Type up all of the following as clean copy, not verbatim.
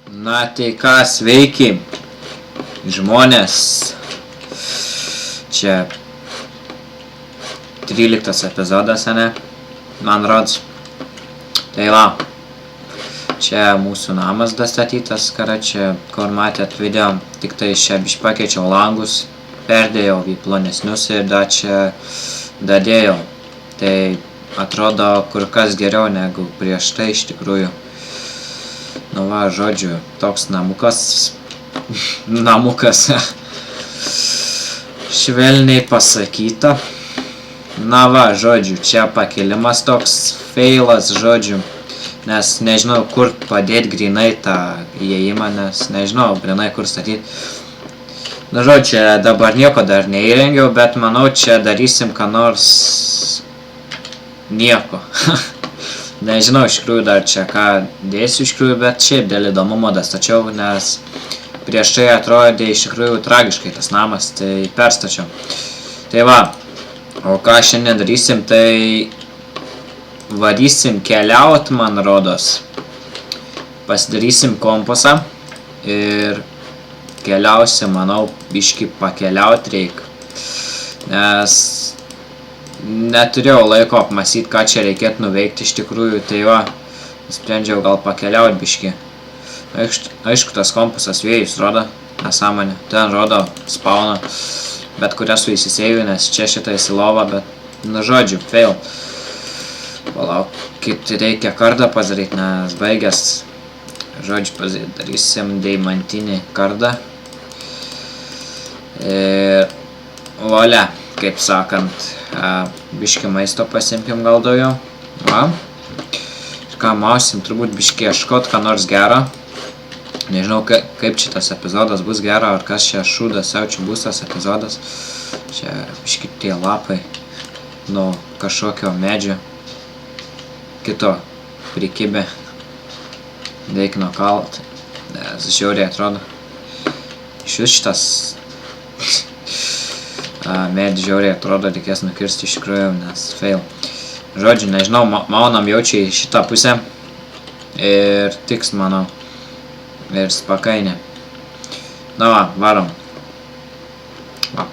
Na tai ką, sveiki, žmonės, čia 13 epizodas, ane, man rods, tai va, čia mūsų namas dastatytas, čia, kur matėt video, tik tai čia biškį pakeičiau langus, perdėjau į plonesnius ir dar čia dadėjau, tai atrodo kur kas geriau negu prieš tai iš tikrųjų. Nu va, žodžiu, toks namukas, švelniai pasakyta. Na va, žodžiu, čia pakelimas toks feilas, žodžiu, nes nežinau kur padėti grinai tą įėjimą, nes nežinau grinai kur statyti. Na žodžiu, čia dabar nieko dar neįrengiau, bet manau čia darysim ką nors nieko. Nežinau iš tikrųjų dar čia ką dėsiu iš tikrųjų, bet šiaip dėl įdomumo dastačiau, nes prieš tai atrodė iš tikrųjų tragiškai tas namas, tai perstačiau. Tai va, o ką šiandien darysim, tai varysim keliaut, man rodos. Pasidarysim kompasą ir keliausim, manau, biškį pakeliaut reik, nes neturėjau laiko apmąstyti, ką čia reikėtų nuveikti iš tikrųjų, tai va, sprendžiau gal pakeliaut biškį. Aišku, tas kompasas vėjus rodo, nesąmonė, ten rodo spawną, bet kurią su įsiseiviu, nes čia šitą įsilovą, bet, nu žodžiu, fail. Palaukit, reikia kardą padaryti, nes baigęs, žodžiu, darysim deimantinį kardą. Ir volia, kaip sakant, biškį maisto pasimkim gal daugiau. Va. Ir ką mausim, turbūt biškį ieškot ką nors gero. Nežinau, kaip šitas epizodas bus gero, ar kas čia šūdas, siaučių bus tas epizodas. Čia biškį tie lapai nuo kažkokio medžio. Kito prikibė. Reik nukalt. Nes žiauriai atrodo. Iš vis šitas medį žiauriai atrodo, reikės nukirsti iš tikrųjų, nes fail. Žodžiu, nežinau, maunam jaučiai šitą pusę ir tiks, manau, ir spakainė. Na va, varom. Va.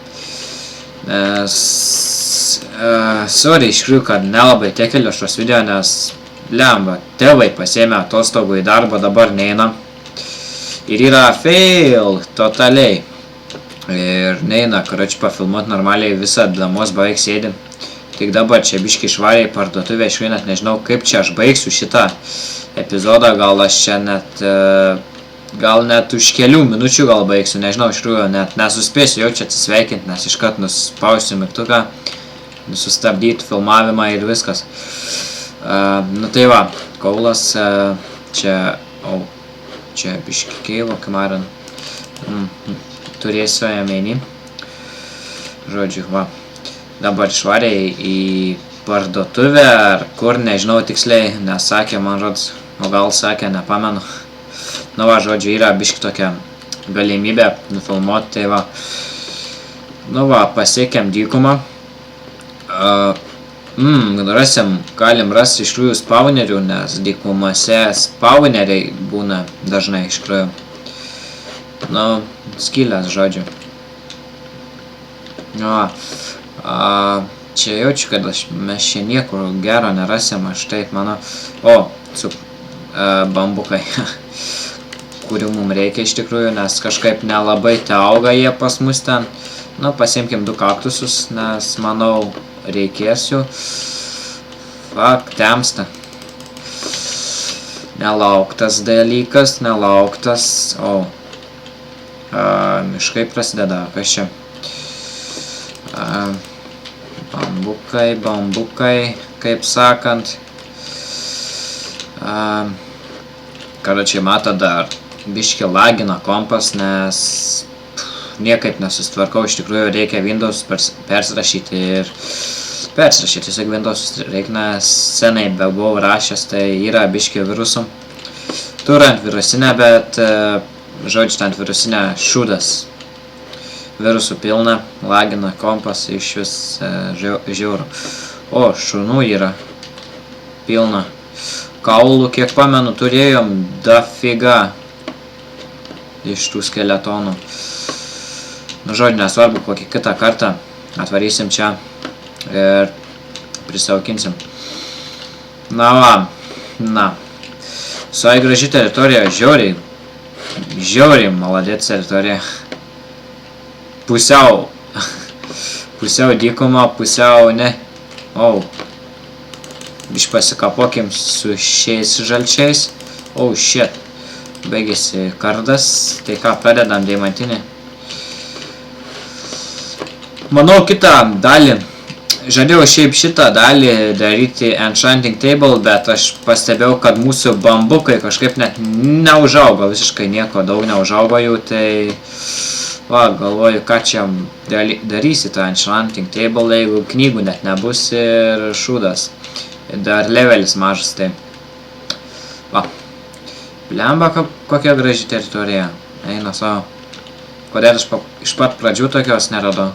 Sorry, iš tikrųjų, kad nelabai tekeliu šios video, nes lemba, tėvai pasiėmė atostogų į darbą, dabar neina. Ir yra fail, totaliai. Ir neina, karoči, pafilmuot normaliai visą damos beveik sėdim. Tik dabar čia biškį išvarė į parduotuvę, iš net nežinau, kaip čia aš baigsiu šitą epizodą, gal aš čia net už kelių minučių gal baigsiu, nežinau, iš tikrųjų, net nesuspėsiu jau čia atsisveikinti, nes iškart nuspausiu mygtuką, sustabdyti filmavimą ir viskas. Nu tai va, kaulas, čia biškį keilo, kamarin. Turėsiu jamenį. Žodžiu, va. Dabar išvarė į parduotuvę, ar kur, nežinau tiksliai, nesakė, man rods, o gal sakė, nepamenu. Nu va, žodžiu, yra biškį tokia galimybė nufilmuoti, tai va. Nu va, pasiekėm dykumą. Galim rasti iš tikrųjų spawnerių, nes dykumose spawneriai būna dažnai iš tikrųjų. Nu, skylės, žodžiu. Čia jaučiu, kad mes čia niekur gero nerasim, aš taip manau. O, bambukai, kurių mums reikia iš tikrųjų, nes kažkaip nelabai te auga jie pas mus ten. Nu, pasiimkim 2 kaktusus, nes manau reikės jų. Fak, temsta. Nelauktas dalykas, nelauktas. O. Miškai prasideda, kas čia? Bambukai, kaip sakant. Karočiai, mato, dar biškį lagina kompas, nes niekaip nesustvarkau, iš tikrųjų reikia Windows persirašyti ir persirašyti tiesiog Windows reikia, nes senai buvau rašęs, tai yra biškį virusų. Turiu antivirusinę, bet žodžiu, ant virusinė šūdas. Virusų pilna, lagina kompas, iš vis žiauru. O, šunų yra pilna. Kaulų, kiek pamenu, turėjom dafiga. iš tų skeletonų. Nu, žodžiu, nesvarbu, kokį kitą kartą atvarysim čia ir prisaukinsim. Na va, na. Visai graži teritorija, žiauriai maladėt teritorija. Pusiau dykuma, pusiau ne. Biškai pasikapokim su šiais žalčiais. Shit. Baigėsi kardas. Tai ką, pradedam deimantinį. Manau, kitą dalį. Žadėjau šiaip šitą dalį daryti enchanting table, bet aš pastebėjau, kad mūsų bambukai kažkaip net neužaugo. Visiškai nieko daug neužaugo jų, tai... Va, galvoju, ką čia darysi tą enchanting table, jeigu knygų net nebus ir šūdas. Dar levelis mažas, tai... Va. Blemba, kokia graži teritorija. Eina savo. Kodėl aš iš pat pradžių tokios neradau?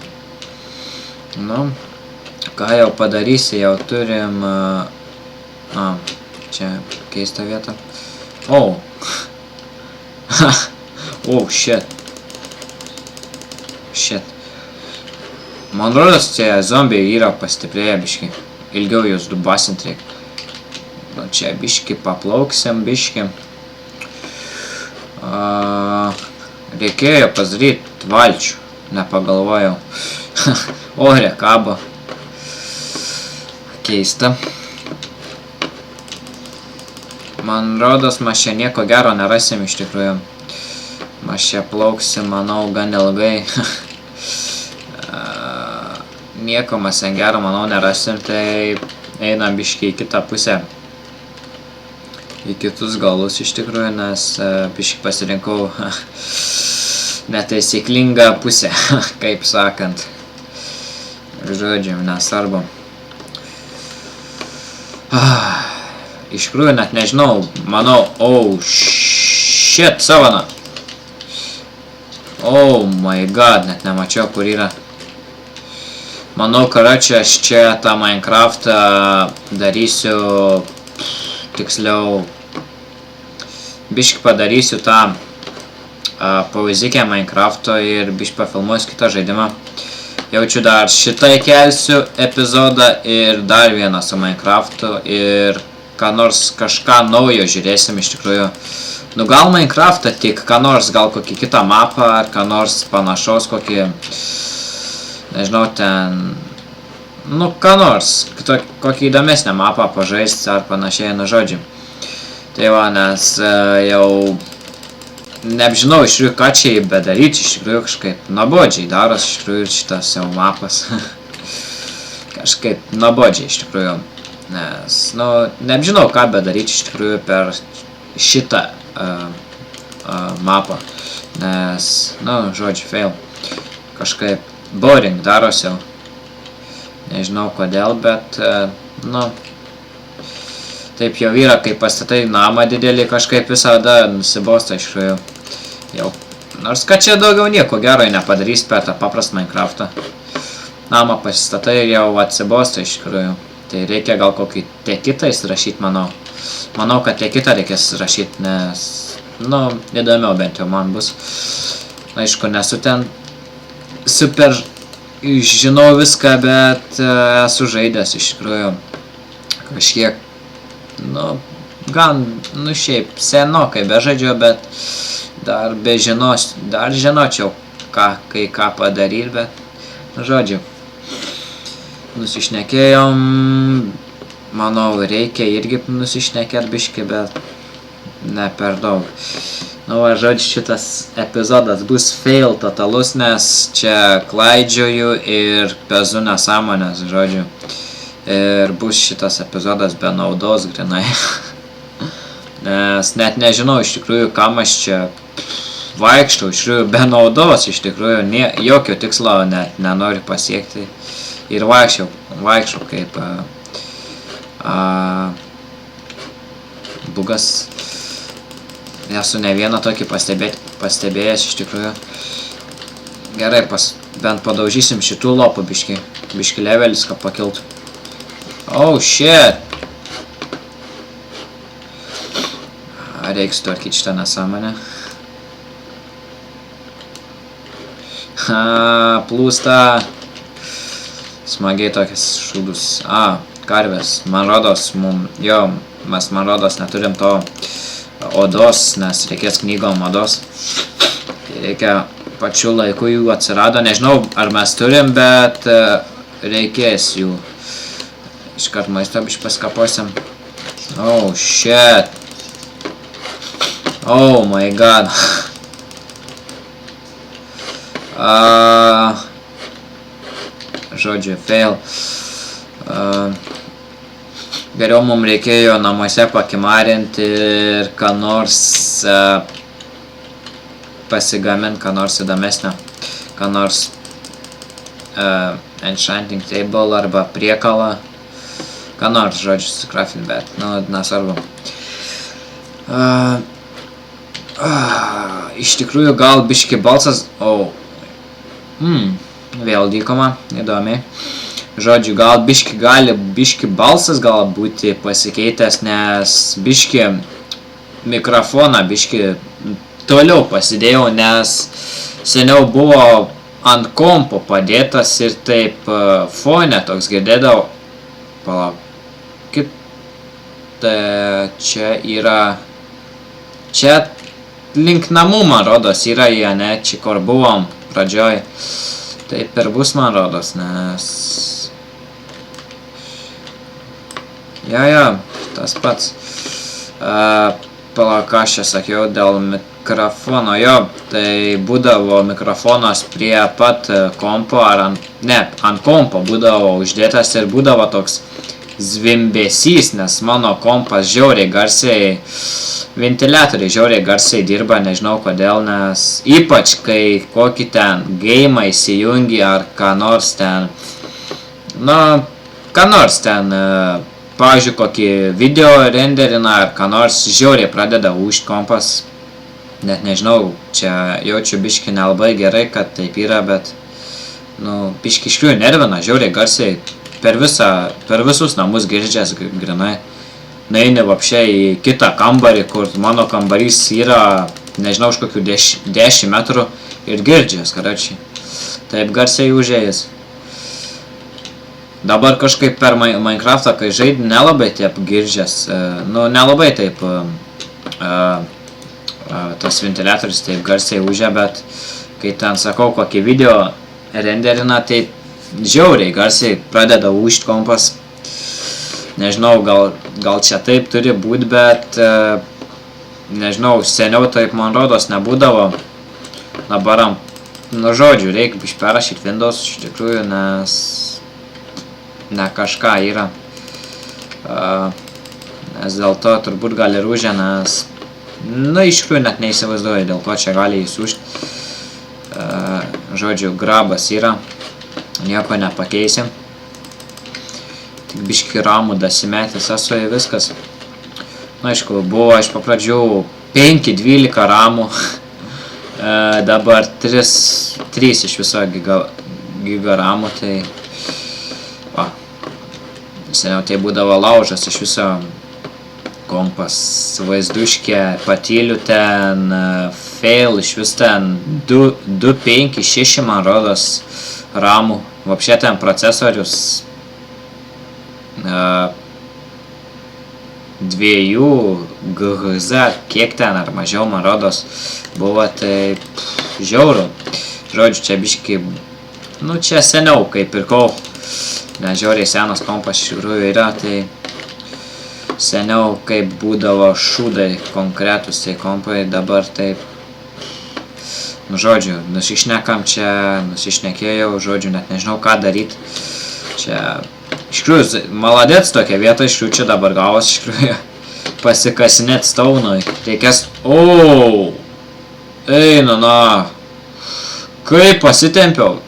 Nu, ką jau padarysi, jau turim... čia keista vieta. Shit. Man rodos, čia zombiai yra pastiprėję biški. Ilgiau jūs dubasint reik. Nu, čia biški paplauksim, biški. Reikėjo pasidaryti valčių. Nepagalvojau. Ore kabo. Keista. Man rodos, mes čia nieko gero nerasim iš tikrųjų. Mes čia plauksim, manau, gan ilgai. Nieko mes ten gero, manau, nerasim, tai einam biškai į kitą pusę. Į kitus galus iš tikrųjų, nes biškai pasirinkau netaisyklingą pusę, kaip sakant. Žodžiu, nesvarbu. Iš tikrųjų, net nežinau, manau, shit, savana. Oh my god, net nemačiau, kur yra. Manau, karočią, aš čia tą Minecraftą darysiu, tiksliau, biškį padarysiu tą pauzikę Minecrafto ir biškį pafilmuosiu kitą žaidimą. Jaučiu dar šitą įkelsiu epizodą ir dar vieną su Minecraftu ir kažką naujo žiūrėsim iš tikrųjų. Nu, gal Minecraftą tik, ką nors, gal kokį kitą mapą, ar ką nors panašaus, kokį, nežinau, ten, nu, ką nors, kokį įdomesnę mapą pažaisti, ar panašiai, nu, žodžiu. Tai va, nes jau, neapžinau iš tikrųjų, ką čia bedaryti, iš tikrųjų, kažkaip nuobodžiai daros, iš tikrųjų, šitas jau mapas. Kažkaip nuobodžiai, iš tikrųjų, nes, nu, neapžinau, ką bedaryti, iš tikrųjų, per šitą mapą, nes, nu, žodžiu, fail. Kažkaip boring darosi jau. Nežinau kodėl, bet, nu, taip jau yra, kai pastatai namą didelį, kažkaip visada nusibosta iš tikrųjų. Jau. Nors kad čia daugiau nieko gero nepadarys per tą paprastą Minecraftą. Namą pasistatai ir jau atsibosta iš tikrųjų. Tai reikia gal kokį tekitą įsirašyti, manau. Manau, kad tekitą reikės rašyti, nes, nu, įdomiau bent jau man bus. Aišku, nesu ten super žinau viską, bet esu žaidęs iš tikrųjų kažkiek, nu, gan, nu, šiaip senokai bežaidžiau, bet dar žinočiau, ką padaryti, bet, žodžiu, nusišnekėjom. Manau, reikia irgi nusišnekėt biškį, bet ne per daug. Nu, žodžiu, šitas epizodas bus fail totalus, nes čia klaidžioju ir pezu nesąmonės, žodžiu. Ir bus šitas epizodas be naudos, grinai. Nes net nežinau iš tikrųjų, kam aš čia vaikštau, iš tikrųjų, be naudos, iš tikrųjų, jokio tikslo net nenoriu pasiekti. Ir vaikščiau kaip... bugas. Esu ne vieną tokį pastebėjęs iš tikrųjų. Gerai, bent padaužysim šitų lopų biški levelis, kad pakiltų. Shit! Reiks tvarkyti šitą nesąmonę. Plūsta. Smagiai tokias šūdus. Karvės. Man rodos, mes man rodos neturim to odos, nes reikės knygom odos. Tai reikia pačiu laiku jų atsirado. Nežinau, ar mes turim, bet reikės jų. Iškart maisto biškį paskaposim. Oh, shit. Oh my god. Žodžiu, fail. Geriau mums reikėjo namuose pakimarinti ir ką nors pasigaminti, ką nors įdomesnio. Ką nors enchanting table arba priekalą. Ką nors, žodžiu, sucraftint, bet, nesvarbu. Iš tikrųjų, gal biški balsas... Vėl dykoma, įdomiai. Žodžiu, gal biški balsas gal būti pasikeitęs, nes biški mikrofoną biški toliau pasidėjau, nes seniau buvo ant kompo padėtas ir taip fone toks girdėdavau. Palauk. Čia yra... Čia link namų, man rodos, yra jie, ne? Čia kur buvom pradžioj. Taip ir bus, man rodos, nes... Jo, tas pats. Palauk, aš čia sakiau dėl mikrofono. Jo, tai būdavo mikrofonas prie pat kompo, ar ant kompo būdavo uždėtas ir būdavo toks zvimbesys, nes mano kompas žiauriai garsiai, ventiliatoriai žiauriai garsiai dirba, nežinau kodėl, nes ypač kai kokį ten geimą įsijungi ar ką nors ten, pavyzdžiui, kokį video renderina ar ką nors, žiauriai pradeda ūžt kompas, net nežinau, čia jaučiu biškį nelabai gerai, kad taip yra, bet, biškį iškriu nervina, žiauriai garsiai, per visus namus girdžias grinai. Neini vapšė į kitą kambarį, kur mano kambarys yra, nežinau, už kokių 10 metrų ir girdžias, karačiai. Taip garsiai užėjęs. Dabar kažkaip per Minecraftą, kai žaidži, nelabai taip girdžias. Nelabai taip tas ventiliatorius taip garsiai užė, bet kai ten sakau, kokį video renderina, tai žiauriai garsiai pradeda ūžt kompas. Nežinau, gal čia taip turi būt, bet nežinau, seniau taip man rodos nebūdavo. Dabar, žodžiu, reikia perrašyti Windows iš tikrųjų, nes ne kažką yra. Nes dėl to turbūt gali rūžę, nes iš tikrųjų net neįsivaizduoju, dėl ko čia gali jis ūžti. Žodžiu, grabas yra. Nieko nepakeisim. Tik biški ramų dasimetęs esu į viskas. Aišku, buvo iš papradžių 5-12 ramų. Dabar 3 iš viso giga ramų. Tai... Seniau tai būdavo laužas iš viso kompas. Vaizduškė, patylių ten, fail iš vis ten 2-5-6 man rodos ramų. Vapšė ten procesorius 2 GHz, kiek ten ar mažiau, man rodos, buvo, tai žiauru. Žodžiu, čia biški, čia seniau, kai pirkau, nes žiauriai senas kompas iš tikrųjų yra, tai seniau, kaip būdavo šūdai konkretus tai kompai, dabar taip. Žodžiu, nusišnekėjau, žodžiu, net nežinau ką daryti. Čia, iš tikrųjų, maladėts tokia vieta, iš tikrųjų, čia dabar gavos, iš tikrųjų, pasikasinėt staunui. Reikės, eina, kaip pasitempiau.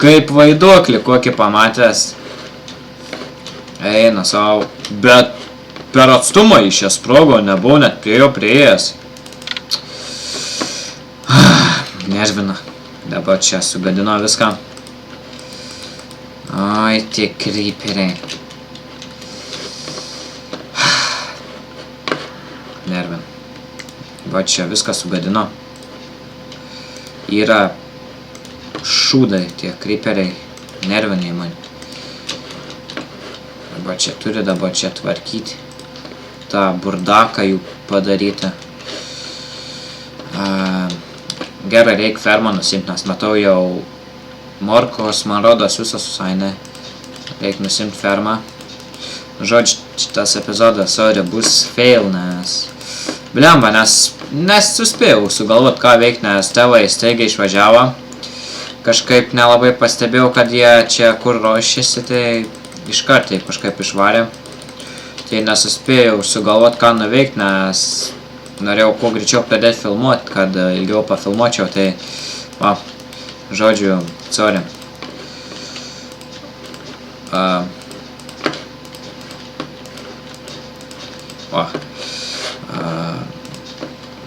Kaip vaiduoklį kokį pamatęs. Eina savo, bet per atstumą iš jas sprogo, nebuvau net prie jo prieėjęs. Nervina. Dabar čia sugadino viską. Oi, tie creeperiai. Nervina. Va čia viską sugadino. yra šūdai, tie creeperiai, nerviniai man. Dabar čia turi dabar čia tvarkyti tą burdaką jų padaryti. Gerai, reikia fermą nusimti, nes matau jau morkos, man rodos visos susainė. Reikia nusimti fermą. Žodžiu, šitas epizodas, sorry, bus fail, nes... Blemba, nes suspėjau sugalvot, ką veikti, nes tėvai staigiai išvažiavo. Kažkaip nelabai pastebėjau, kad jie čia kur ruošėsi, tai iš karto kažkaip išvarė. Tai nesuspėjau sugalvot, ką nuveikti, nes norėjau kuo greičiau pradėti filmuoti, kad ilgiau pafilmuočiau, tai va, žodžiu, sorry.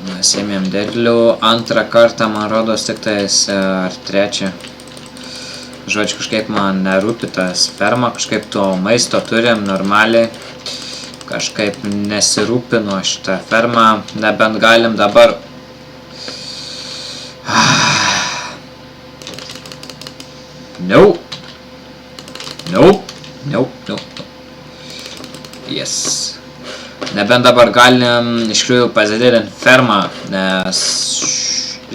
Mes ėmėm derlių antrą kartą, man rodos, tik tais ar trečią. Žodžiu, kažkaip man nerūpi tas ferma, kažkaip to maisto turim normaliai. Kažkaip nesirūpinu šitą fermą, nebent galim dabar... Nope. Yes. Nebent dabar galim iš tikrųjų pasididinti fermą, nes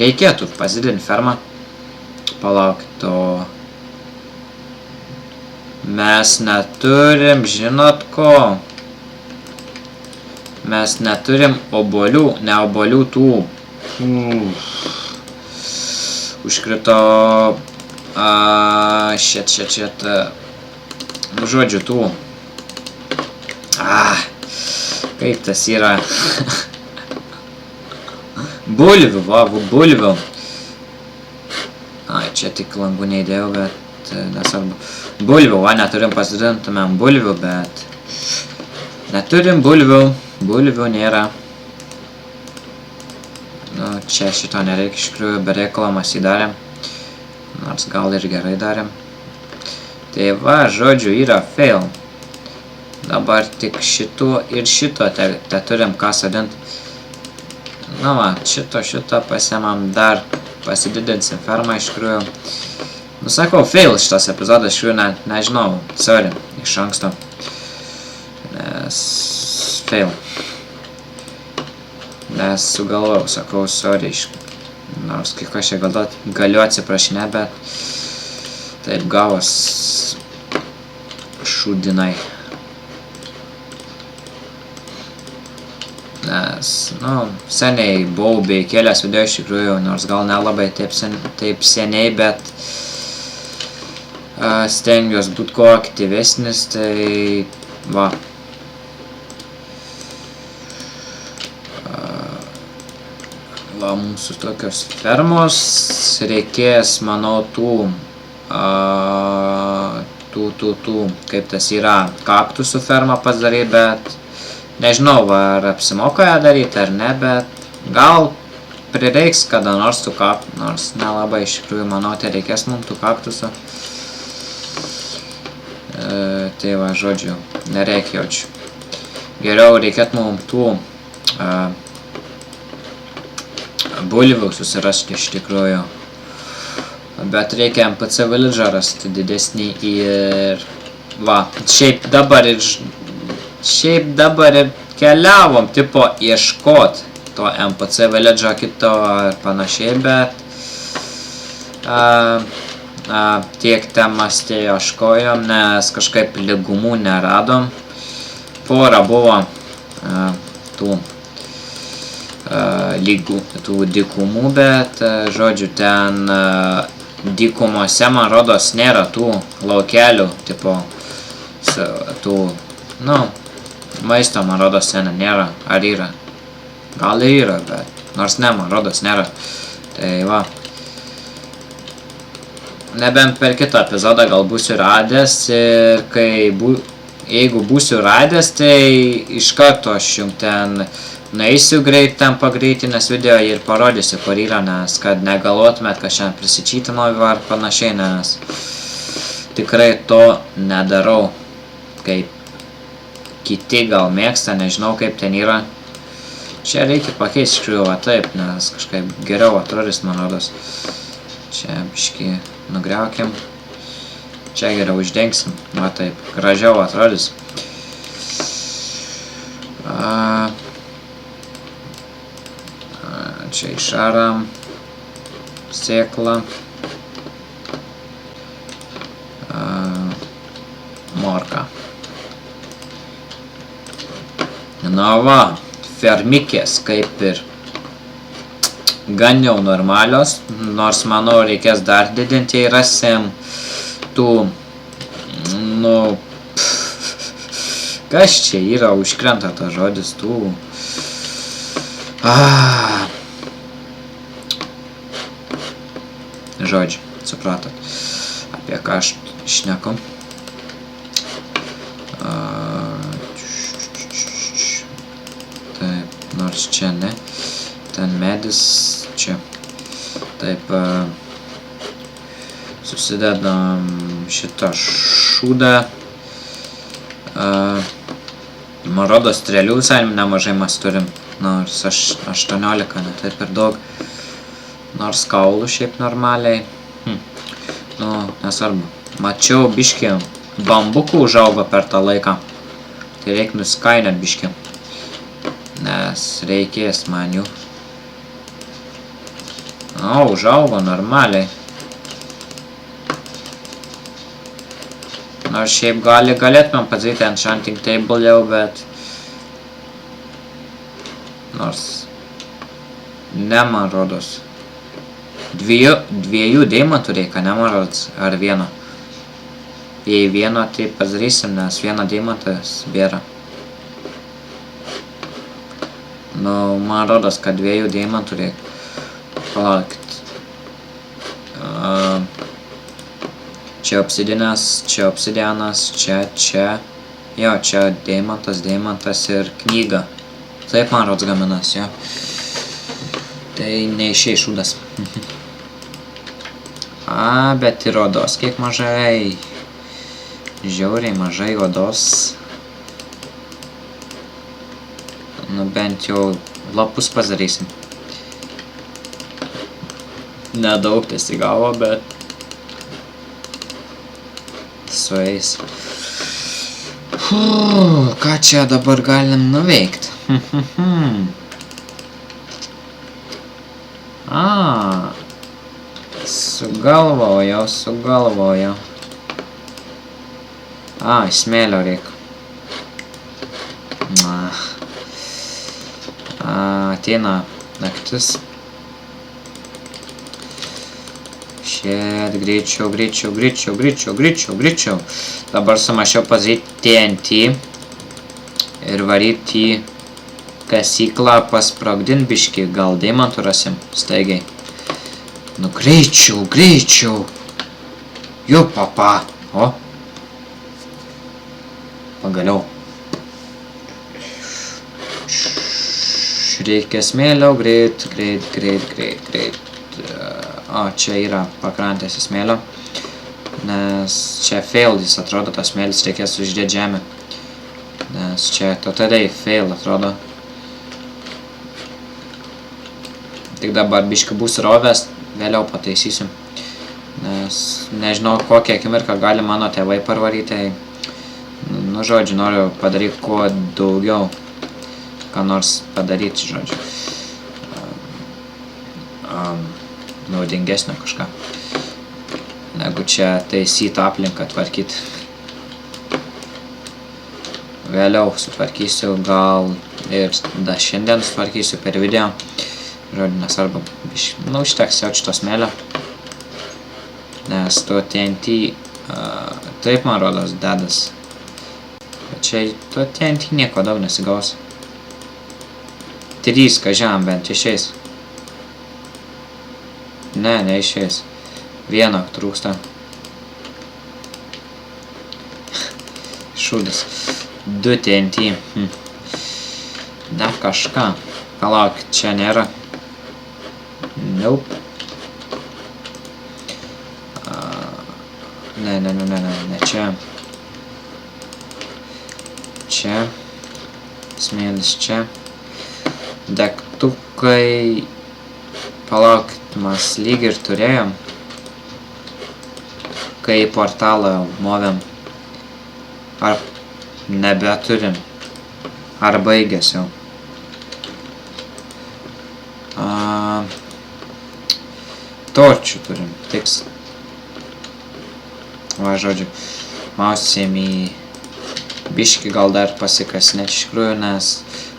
reikėtų pasididinti fermą. Palaukit, o... Mes neturim, žinot ko? Mes neturim obuolių, ne obuolių tų. Užkrito... Šit. Nu, žodžiu, tų. Kaip tas yra. Bulvių, bulvių. Čia tik langų neįdėjau, bet nesvarbu. Bulvių, neturim pasidintumėm bulvių, bet... Neturim bulvių. Bulvių nėra. Nu, čia šito nereikia iš tikrųjų, be reikalo mes jį darėm. Nors gal ir gerai darėm. Tai va, žodžiu, yra fail. Dabar tik šito ir šito te turim ką sodinti. Nu va, šito pasiemam dar, pasididinsim fermą iš tikrųjų. Nu sakau, fail šitas epizodas iš tikrųjų, nežinau, sorry, iš anksto. Nes fail. Nes sugalvojau, sakau, sorry, nors kai ką čia galiu atsiprašinę, bet taip gavos šūdinai. Nes, nu, seniai buvau bei kelias video iš tikrųjų, nors gal nelabai taip seniai, bet stengiuos būt kuo aktyvesnis, tai va. Va, mūsų tokios fermos, reikės, manau, kaip tas yra, kaktusų fermą pasidaryti, bet nežinau, ar apsimoka ją daryti ar ne, bet gal prireiks kada nors tų kaktusų, nors nelabai iš tikrųjų, manau, tai reikės mums tų kaktusų. Tai va, žodžiu, nereikia jaučiu. Geriau reikėtų mums tų bulvių susirasti iš tikrųjų. Bet reikia MPC Village'ą rasti didesnį ir... Va, šiaip dabar ir keliavom, tipo, ieškot to MPC Village'o kito ar panašiai, bet... tiek temas tai ieškojom, nes kažkaip lygumų neradom. Pora buvo tų dykumų, bet, žodžiu, ten dykumose, man rodos, nėra tų laukelių, tipo, tų, nu, maisto, man rodos, ten nėra, ar yra? Gal ir yra, bet, nors ne, man rodos, nėra. Tai va. Nebent per kitą epizodą gal būsiu radęs ir jeigu būsiu radęs, tai iš karto aš jums ten nueisiu greit ten pagreitinęs video ir parodysiu, kur yra, nes kad negalvotumėt, kad šiandien prisičytinau ar panašiai, nes tikrai to nedarau, kaip kiti gal mėgsta, nežinau kaip ten yra. Čia reikia pakeisti škriuvą, taip, nes kažkaip geriau atrodys, man rodos. Čia biškį nugriaukim. Čia geriau uždengsim, va taip, gražiau atrodys. Čia išaram sėklą. Morka. Na va, fermikės kaip ir gan jau normalios, nors manau reikės dar didinti, jei rasim tų, nu, kas čia yra, užkrenta tas žodis, tų, žodžiu, supratot, apie ką aš šneku. Taip, nors čia ne, ten medis, čia, taip, susidedam šitą šūdą, man rodos strėlių visai nemažai mes turim, nors 18, ne taip ir daug, nors kaulų šiaip normaliai, nu, nesvarbu, mačiau biškį bambukų užaugo per tą laiką, tai reik nuskainėt biškį, nes reikės man jų. O, užaugo normaliai. Nors šiaip galėtumėm padaryti enchanting table jau, bet nors ne, man rodos. Dviejų deimantų reikia, ne, man rodos, ar vieno. Jei vieno, tai padarysim, nes vieno deimantas bėra. Nu, man rodos, kad 2 deimantų reikia. Palaukit. Čia obsidianas, čia. Jo, čia deimantas ir knyga. Taip, man rodos gaminas, jo. Tai neišėjai šūdas. Bet ir odos kiek mažai. Žiauriai mažai odos. Nu, bent jau lapus padarysim. Nedaug tesigavo, bet sueis. Ką čia dabar galim nuveikt? Sugalvojau. Smėlio reik. Ateina naktis. Šėt, greičiau. Dabar sumašiau padaryti TNT ir varyti į kasyklą, pasprogdint biškį, gal deimantų rasim, staigiai. Nu, greičiau. Jo, papa. O. Pagaliau. Reikia smėlio, greit. O, čia yra pakrantės smėlio. Nes čia fail, jis atrodo, tas smėlis reikės uždėti žemę. Nes čia totaliai fail atrodo. Tik dabar biškį bus rovės, vėliau pataisysim. Nes nežinau, kokią akimirką gali mano tėvai parvaryti. Nu, žodžiu, noriu padaryti kuo daugiau. Ką nors padaryti, žodžiu. Naudingesnio kažką. Negu čia taisyti aplinką, tvarkyti. Vėliau sutvarkysiu, gal ir šiandien sutvarkysiu per video. Žodžiu, nesvarbu. Nu, užteks jau šito smėlio. Nes to TNT taip, man rodos, dedas. Bet čia to TNT nieko daug nesigaus. 3, kažam, bent išeis. Ne, neišeis. 1 trūksta. Šūdis. 2 TNT. Dar kažką. Palauk, čia nėra. Nope. Ne, čia. Čia. Smėlis čia. Degtukai. Palaukit, mes lyg ir turėjom. Kai portalą movėm. Ar nebeturim? Ar baigęs jau? Torčių turim, tiks. Va, žodžiu, mausėm į biškį gal dar pasikasnėt iš tikrųjų, nes...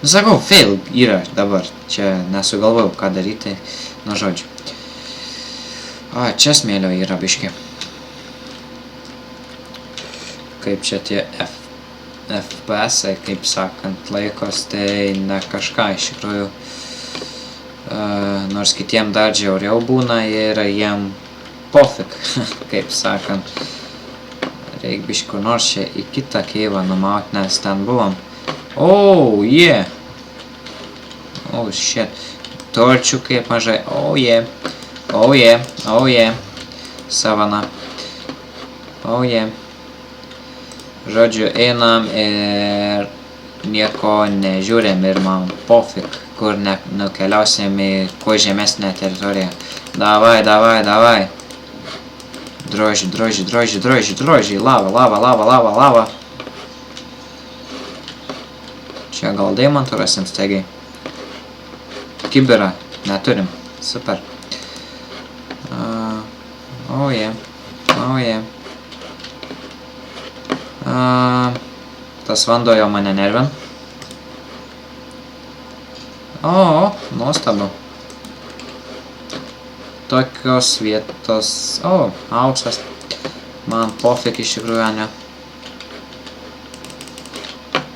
Nu, sakau, fail yra dabar. Čia nesugalvojau, ką daryti. Nu, žodžiu. Čia smėlio yra biškį. Kaip čia tie FPS-ai, kaip sakant, laikos, tai ne kažką iš tikrųjų. Nors kitiem dar žiauriau būna ir jiem pofik, kaip sakant. Reik biškį kur nors čia į kitą keivą numaut, nes ten buvom. Oh, yeah! Oh, shit. Torčių kaip mažai. Oh, yeah! Oh, yeah! Oh, yeah! Savana. Oh, yeah! Žodžiu, einam ir nieko nežiūrėm ir man pofik, kur nukeliausim į kuo žemesnę teritoriją. Davai, davai, davai. Droži, droži, droži, droži, droži. Lava, lava, lava, lava, lava. Čia gal deimantų rasim staigiai. Kibirą neturim. Super. Oh yeah. Oh yeah. Tas vanduo jau mane nervin. O, nuostabu. Tokios vietos... O, auksas. Man pofik iš tikrųjų, ne.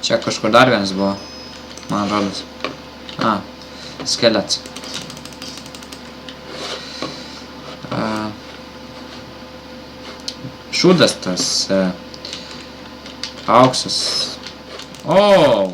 Čia kažkur dar vienas buvo. Man rodos. Skelets. Šūdas tas... auksas. O,